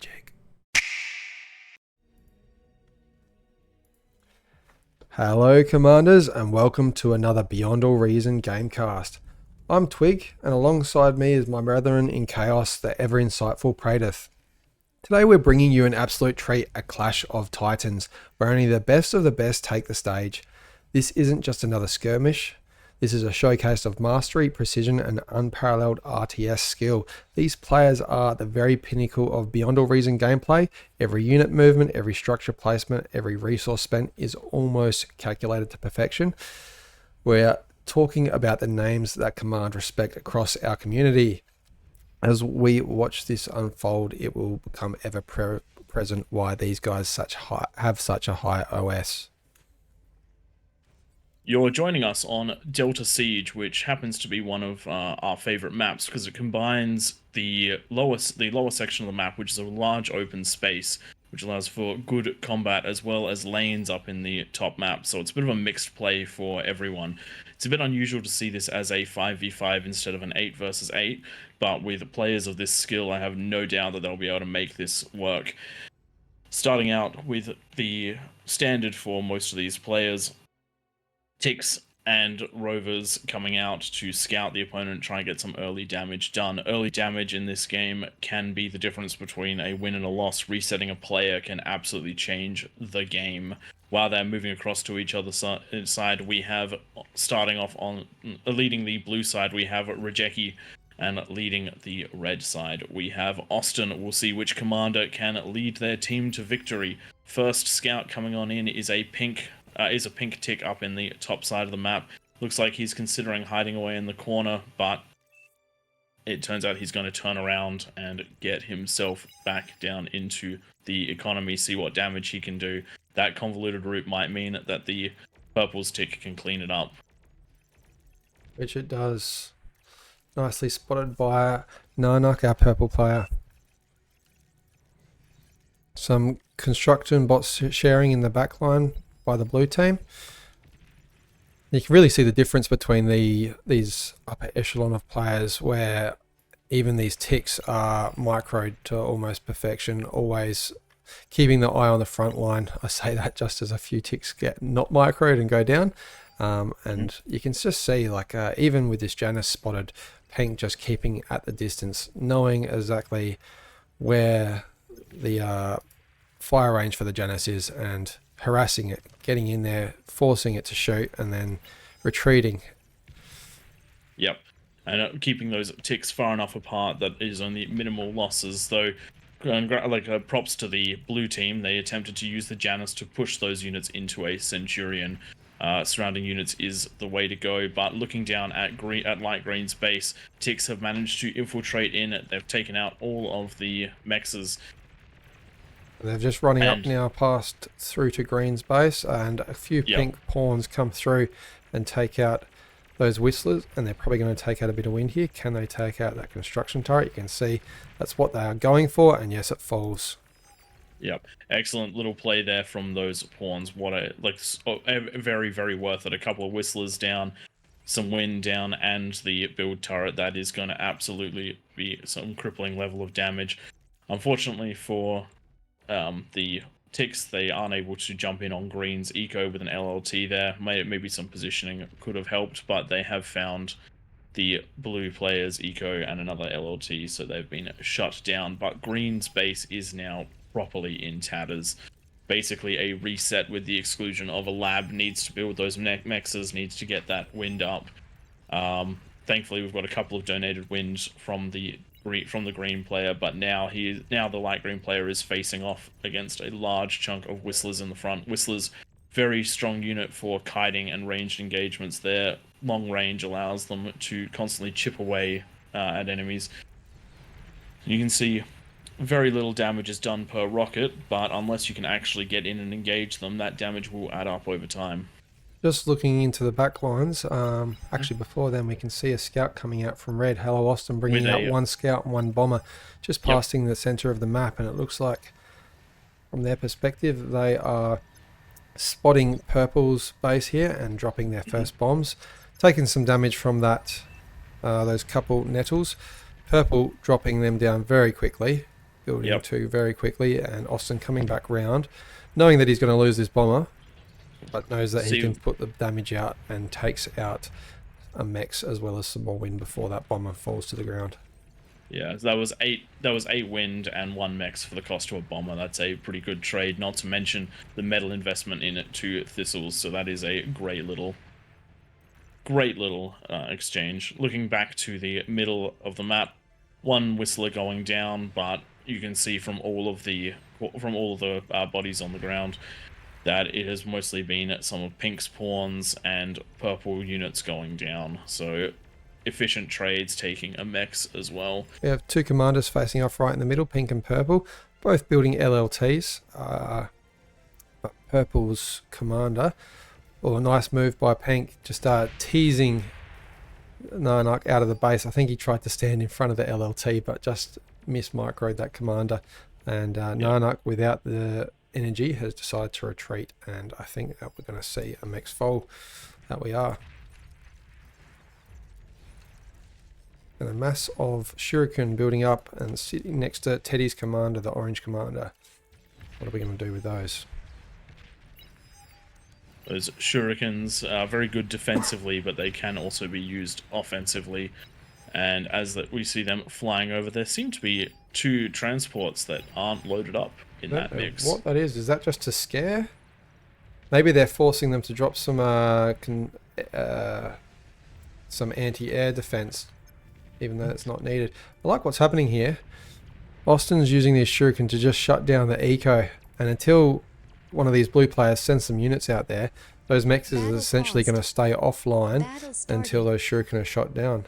magic. Hello Commanders and welcome to another Beyond All Reason Gamecast. I'm Twig and alongside me is my brethren in Chaos, the ever insightful Pradith. Today we're bringing you an absolute treat, a clash of titans, where only the best of the best take the stage. This isn't just another skirmish. This is a showcase of mastery, precision and unparalleled RTS skill. These players are the very pinnacle of Beyond All Reason gameplay. Every unit movement, every structure placement, every resource spent is almost calculated to perfection. We're talking about the names that command respect across our community. As we watch this unfold, it will become ever present why these guys have such a high OS. You're joining us on Delta Siege, which happens to be one of our favorite maps because it combines the lower section of the map, which is a large open space, which allows for good combat as well as lanes up in the top map. So it's a bit of a mixed play for everyone. It's a bit unusual to see this as a 5v5 instead of an 8 versus 8, but with players of this skill, I have no doubt that they'll be able to make this work. Starting out with the standard for most of these players, Ticks and Rovers coming out to scout the opponent, try and get some early damage done. Early damage in this game can be the difference between a win and a loss. Resetting a player can absolutely change the game. While they're moving across to each other's side, we have, starting off on leading the blue side, we have Rejeki, and leading the red side, we have Austin. We'll see which commander can lead their team to victory. First scout coming on in is a pink tick up in the top side of the map. Looks like he's considering hiding away in the corner, but it turns out he's going to turn around and get himself back down into the economy, see what damage he can do. That convoluted route might mean that the purple's tick can clean it up. Which it does. Nicely spotted by Narnak, our purple player. Some construction bots sharing in the backline by the blue team. You can really see the difference between these upper echelon of players where even these ticks are microed to almost perfection, always keeping the eye on the front line. I say that just as a few ticks get not microed and go down. And you can just see, like, even with this Janus spotted, Pink just keeping at the distance, knowing exactly where the fire range for the Janus is and harassing it, getting in there, forcing it to shoot, and then retreating. Yep, and keeping those ticks far enough apart that is only minimal losses, though. Props to the blue team, they attempted to use the Janus to push those units into a Centurion. Surrounding units is the way to go, but looking down at light green's base, ticks have managed to infiltrate in. They've taken out all of the mexes. They're just running up now past through to green's base, and a few pink pawns come through and take out those whistlers, and they're probably going to take out a bit of wind here. Can they take out that construction turret? You can see that's what they are going for, and yes, it falls. Yep, excellent little play there from those pawns. What a very, very worth it. A couple of whistlers down, some wind down, and the build turret. That is going to absolutely be some crippling level of damage. Unfortunately for the ticks, they aren't able to jump in on green's eco with an LLT there. Maybe some positioning could have helped, but they have found the blue player's eco and another LLT, so they've been shut down. But green's base is now properly in tatters. Basically a reset with the exclusion of a lab. Needs to build those mexes, needs to get that wind up. Thankfully we've got a couple of donated winds from the green player, but now the light green player is facing off against a large chunk of whistlers in the front. Whistlers, very strong unit for kiting and ranged engagements. Their long range allows them to constantly chip away at enemies. You can see very little damage is done per rocket, but unless you can actually get in and engage them, that damage will add up over time. Just looking into the back lines, actually before then we can see a scout coming out from red. Hello Austin bringing out one scout and one bomber, just passing the center of the map, and it looks like from their perspective they are spotting purple's base here and dropping their first bombs, taking some damage from that those couple nettles. Purple dropping them down very quickly, building Yep. 2 very quickly, and Austin coming back round, knowing that he's going to lose this bomber, but knows that he can See, put the damage out and takes out a mechs as well as some more wind before that bomber falls to the ground. yeah, that was 8. That was 8 wind and 1 mechs for the cost of a bomber. That's a pretty good trade. Not to mention the metal investment in it to thistles. So that is a great little exchange. Looking back to the middle of the map, one whistler going down, but you can see from all of the bodies on the ground that it has mostly been some of Pink's pawns and purple units going down. So efficient trades taking a mechs as well. We have 2 commanders facing off right in the middle, pink and purple, both building LLTs. But purple's commander, a nice move by pink, just teasing Narnak out of the base. I think he tried to stand in front of the LLT, but just mismicroed that commander. And Narnak, without the energy, has decided to retreat. And I think that we're going to see a mechs fall. That we are. And a mass of shuriken building up and sitting next to Teddy's commander, the orange commander. What are we going to do with those? Those shurikens are very good defensively, but they can also be used offensively. And as we see them flying over, there seem to be 2 transports that aren't loaded up in that mix. What that is that just to scare? Maybe they're forcing them to drop some anti-air defense, even though it's not needed. I like what's happening here. Austin's using this shuriken to just shut down the eco, and until one of these blue players sends some units out there, those mechs is essentially going to stay offline until those shuriken are shot down.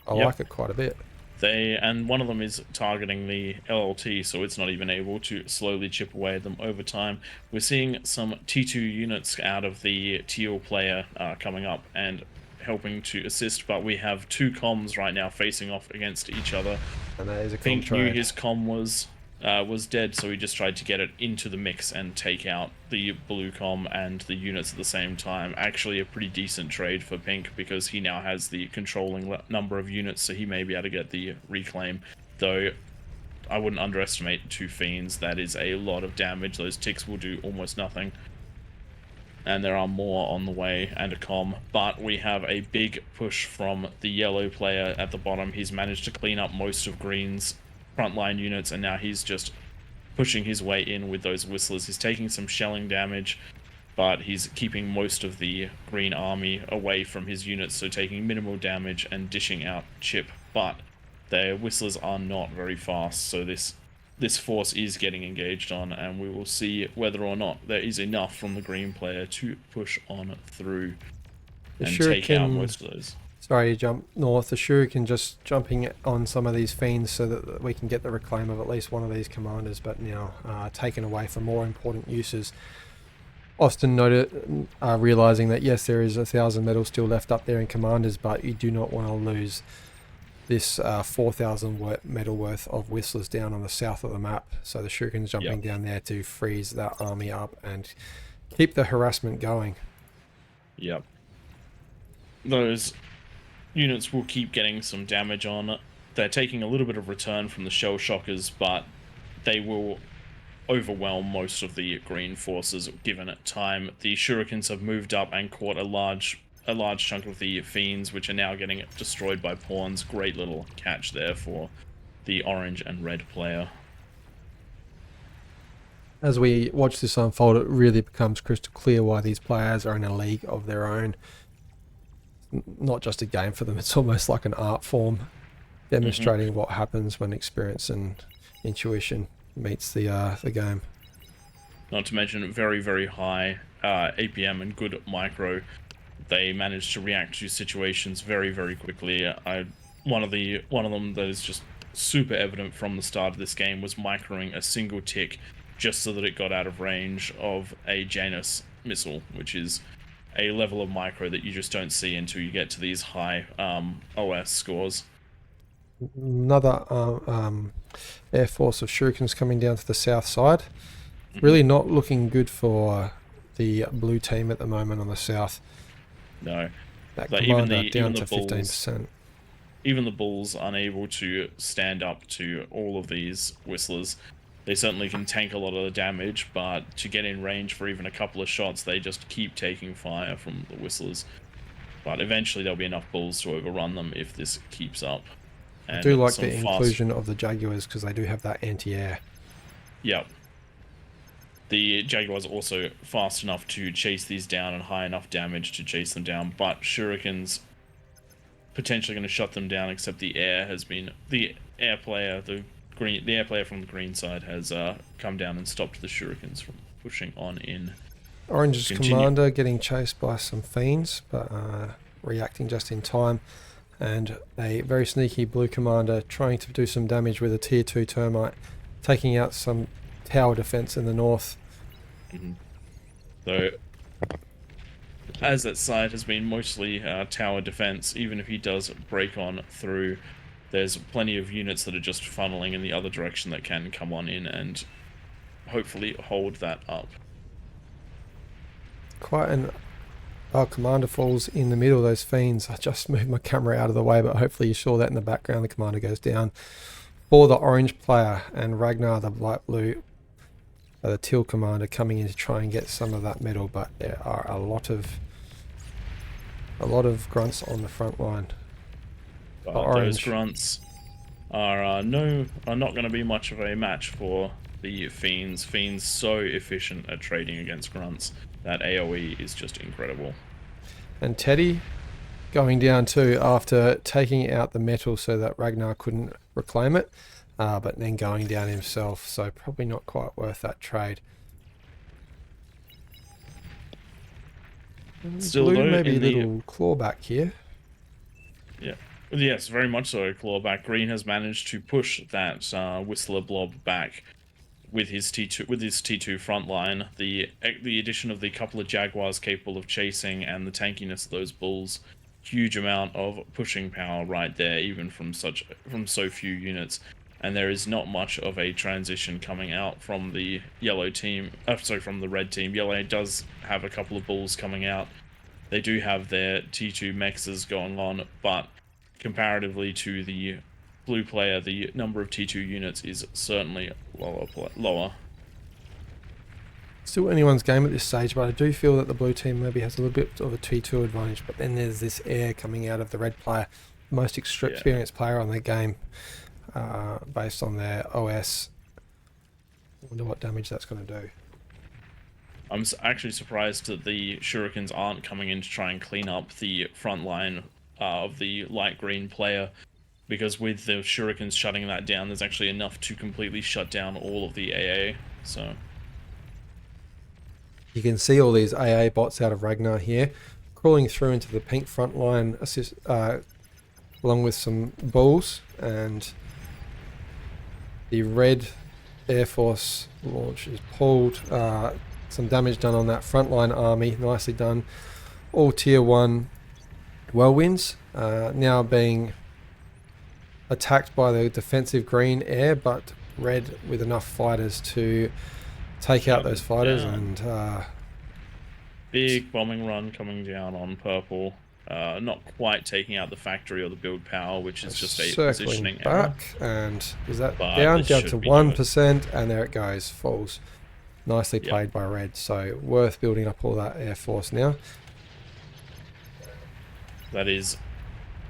I like it quite a bit. And one of them is targeting the LLT, so it's not even able to slowly chip away at them over time. We're seeing some T2 units out of the teal player coming up and helping to assist, but we have 2 comms right now facing off against each other. And that is a Pink knew his comm was dead, so he just tried to get it into the mix and take out the blue comm and the units at the same time. Actually a pretty decent trade for Pink, because he now has the controlling number of units, so he may be able to get the reclaim. Though I wouldn't underestimate 2 fiends. That is a lot of damage. Those ticks will do almost nothing. And there are more on the way, and a comm. But we have a big push from the yellow player at the bottom. He's managed to clean up most of green's frontline units, and now he's just pushing his way in with those whistlers. He's taking some shelling damage, but he's keeping most of the green army away from his units, so taking minimal damage and dishing out chip. But their whistlers are not very fast, so this force is getting engaged on, and we will see whether or not there is enough from the green player to push on through and take out most of those. Sorry to jump north. The shuriken just jumping on some of these fiends so that we can get the reclaim of at least one of these commanders, but now taken away for more important uses. Austin noted, realizing that yes, there is 1,000 metal still left up there in commanders, but you do not want to lose this 4,000 metal worth of whistlers down on the south of the map. So the shuriken's jumping down there to freeze that army up and keep the harassment going. Yep. Those units will keep getting some damage on. They're taking a little bit of return from the shell shockers, but they will overwhelm most of the green forces given it time. The shurikens have moved up and caught a large chunk of the fiends, which are now getting destroyed by pawns. Great little catch there for the orange and red player. As we watch this unfold, it really becomes crystal clear why these players are in a league of their own. Not just a game for them, it's almost like an art form, demonstrating what happens when experience and intuition meets the game. Not to mention very, very high APM and good micro. They managed to react to situations very, very quickly. One of them that is just super evident from the start of this game was microing a single tick just so that it got out of range of a Janus missile, which is a level of micro that you just don't see until you get to these high OS scores. Another Air Force of shurikens coming down to the south side. Really not looking good for the blue team at the moment on the south. No. That like commander even down the to bulls, 15%. even the bulls unable to stand up to all of these whistlers. They certainly can tank a lot of the damage, but to get in range for even a couple of shots, they just keep taking fire from the whistlers. But eventually there'll be enough bulls to overrun them if this keeps up. I do And like some the fast... inclusion of the Jaguars because they do have that anti-air. Yep. The Jaguars are also fast enough to chase these down and high enough damage to chase them down, but Shurikens potentially going to shut them down, except the air has been... The air player, the air player from the green side has come down and stopped the Shurikens from pushing on in. Orange's Continue. commander getting chased by some fiends, but reacting just in time. And a very sneaky blue commander trying to do some damage with a tier 2 termite, taking out some tower defense in the north. So, as that side has been mostly tower defense, even if he does break on through, there's plenty of units that are just funneling in the other direction that can come on in and hopefully hold that up. Quite an... Oh, commander falls in the middle of those fiends. I just moved my camera out of the way, but hopefully you saw that in the background. The commander goes down for the orange player, and Ragnar, the light blue, the teal commander, coming in to try and get some of that metal. But there are a lot of grunts on the front line. But those grunts are not going to be much of a match for the fiends. Fiends so efficient at trading against grunts. That AoE is just incredible. And Teddy going down too after taking out the metal so that Ragnar couldn't reclaim it, but then going down himself, so probably not quite worth that trade. Still, Blue though, maybe a little clawback here. Yeah. Yes, very much so. Clawback. Green has managed to push that Whistler blob back with his T2 front line. The addition of the couple of Jaguars capable of chasing and the tankiness of those bulls, huge amount of pushing power right there, even from so few units. And there is not much of a transition coming out from the yellow team. From the red team. Yellow does have a couple of bulls coming out. They do have their T2 mexes going on, but comparatively to the blue player, the number of T2 units is certainly lower. Still anyone's game at this stage, but I do feel that the blue team maybe has a little bit of a T2 advantage. But then there's this air coming out of the red player, the most experienced player on their game, based on their OS. I wonder what damage that's going to do. I'm actually surprised that the Shurikens aren't coming in to try and clean up the front line of the light green player, because with the Shurikens shutting that down, there's actually enough to completely shut down all of the AA. So you can see all these AA bots out of Ragnar here, crawling through into the pink front line, along with some bulls, and the red Air Force launch is pulled. Some damage done on that frontline army, nicely done. All tier 1 whirlwinds, now being attacked by the defensive green air, but red with enough fighters to take out those fighters. And big bombing run coming down on purple. Not quite taking out the factory or the build power, which is just a positioning back error. And is that down to 1%, and there it goes, falls. Nicely played by red, so worth building up all that air force now. That is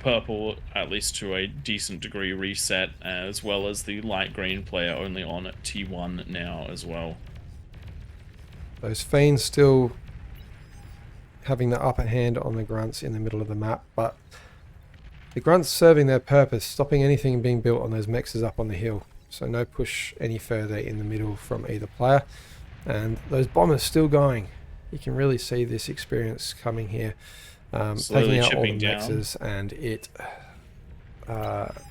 purple, at least to a decent degree, reset, as well as the light green player only on T1 now as well. Those fiends still having the upper hand on the grunts in the middle of the map, but the grunts serving their purpose, stopping anything being built on those mexes up on the hill. So no push any further in the middle from either player. And those bombers still going. You can really see this experience coming here. Taking out all the mexes, and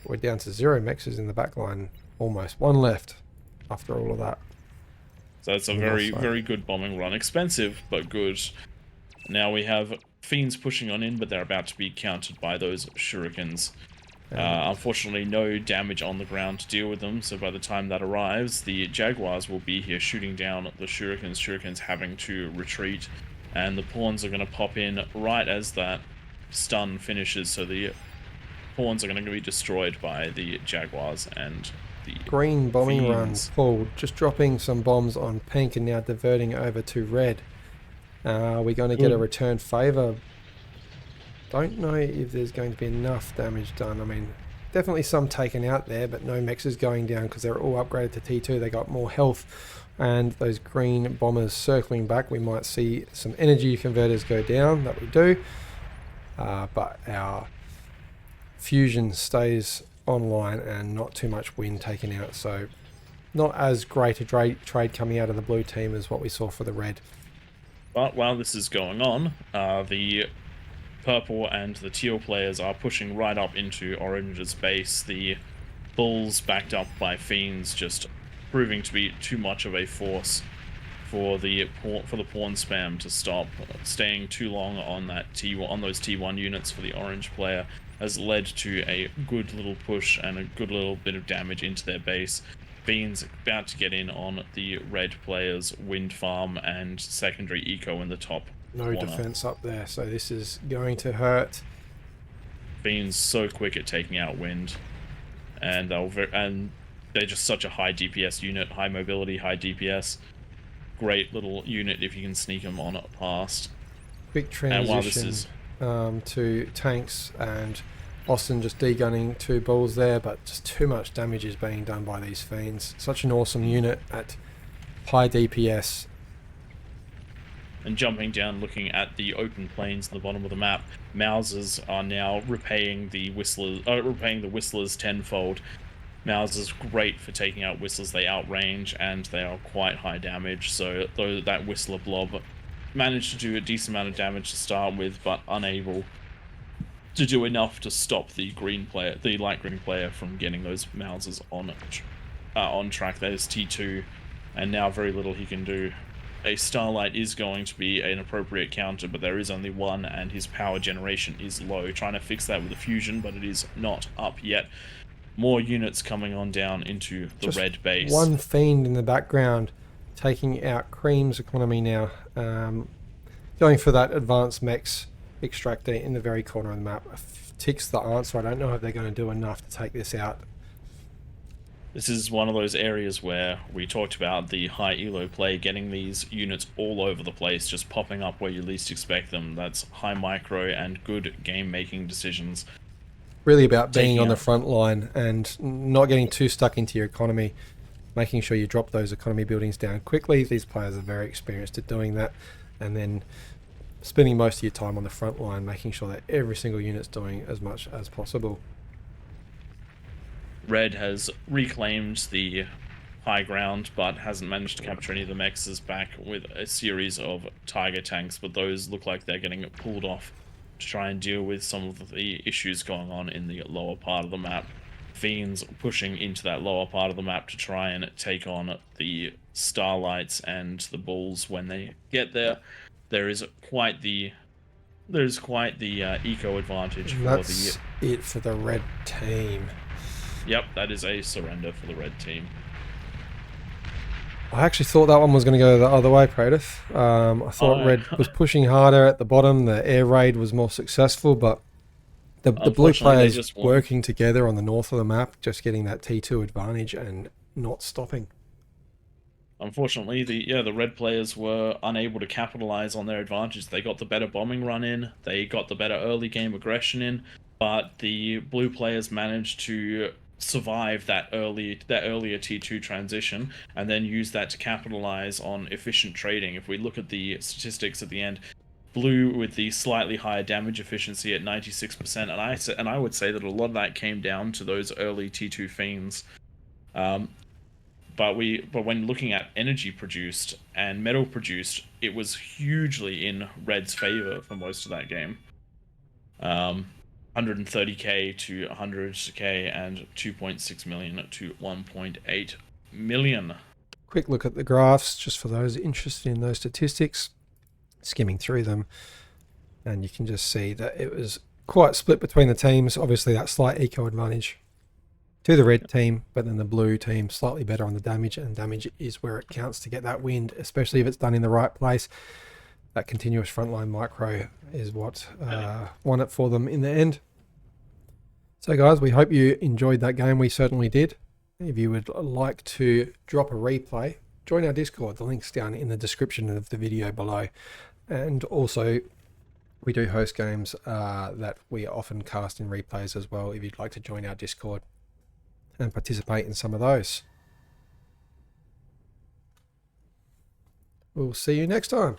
we're down to 0 mexes in the back line, almost. One left after all of that. So it's a very good bombing run. Expensive, but good. Now we have fiends pushing on in, but they're about to be countered by those shurikens. Unfortunately, no damage on the ground to deal with them, so by the time that arrives, the Jaguars will be here shooting down the shurikens. Shurikens having to retreat, and the pawns are going to pop in right as that stun finishes, so the pawns are going to be destroyed by the Jaguars and the Green bombing run Fiends. pulled, just dropping some bombs on pink and now diverting over to red. Are we going to get a return favour? Don't know if there's going to be enough damage done. I mean, definitely some taken out there, but no mechs going down because they're all upgraded to T2. They got more health, and those green bombers circling back. We might see some energy converters go down. That we do, but our fusion stays online and not too much wind taken out. So not as great a trade coming out of the blue team as what we saw for the red. But while this is going on, the purple and the teal players are pushing right up into orange's base. The bulls, backed up by fiends, just proving to be too much of a force for the pawn spam to stop. Staying too long on those T1 units for the orange player has led to a good little push and a good little bit of damage into their base. Fiends about to get in on the red player's wind farm and secondary eco in the top No corner. defense up there, so this is going to hurt. Fiends so quick at taking out wind, and they're just such a high DPS unit, high mobility, high DPS. Great little unit if you can sneak them on past. Quick transition to tanks, and Austin just degunning 2 bulls there, but just too much damage is being done by these fiends. Such an awesome unit at high DPS. And jumping down, looking at the open plains in the bottom of the map, Mausers are now repaying the Whistlers tenfold. Mausers great for taking out Whistlers. They outrange and they are quite high damage. So though that Whistler blob managed to do a decent amount of damage to start with, but unable to do enough to stop the light green player from getting those Mausers on track. That is T2, and now very little he can do. A Starlight is going to be an appropriate counter, but there is only one, and his power generation is low. Trying to fix that with a fusion, but it is not up yet. More units coming on down into the Just red base. One fiend in the background taking out Cream's economy now. Going for that advanced mechs extractor in the very corner of the map. Ticks the answer. I don't know if they're going to do enough to take this out. This is one of those areas where we talked about the high elo play, getting these units all over the place, just popping up where you least expect them. That's high micro and good game-making decisions. Really about being on the front line and not getting too stuck into your economy, making sure you drop those economy buildings down quickly. These players are very experienced at doing that, and then spending most of your time on the front line, making sure that every single unit's doing as much as possible. Red has reclaimed the high ground, but hasn't managed to capture any of the mechs back with a series of Tiger tanks, but those look like they're getting pulled off to try and deal with some of the issues going on in the lower part of the map. Fiends pushing into that lower part of the map to try and take on the Starlights and the Bulls when they get there. There's quite the eco advantage for That's it for the red team. Yep, that is a surrender for the red team. I actually thought that one was going to go the other way, Praedyth. I thought red was pushing harder at the bottom. The air raid was more successful, but the blue players just working together on the north of the map, just getting that T2 advantage and not stopping. Unfortunately, the red players were unable to capitalize on their advantage. They got the better bombing run in, they got the better early game aggression in, but the blue players managed to survive that earlier T2 transition and then use that to capitalize on efficient trading. If we look at the statistics at the end, blue with the slightly higher damage efficiency at 96%, and I would say that a lot of that came down to those early T2 fiends. But when looking at energy produced and metal produced, it was hugely in red's favor for most of that game. 130k to 100k and 2.6 million to 1.8 million. Quick look at the graphs just for those interested in those statistics. Skimming through them, and you can just see that it was quite split between the teams. Obviously that slight eco advantage to the red team, but then the blue team slightly better on the damage, and damage is where it counts to get that wind, especially if it's done in the right place. That continuous frontline micro is what won it for them in the end. So guys, we hope you enjoyed that game. We certainly did. If you would like to drop a replay, join our Discord. The link's down in the description of the video below. And also, we do host games that we often cast in replays as well, if you'd like to join our Discord and participate in some of those. We'll see you next time.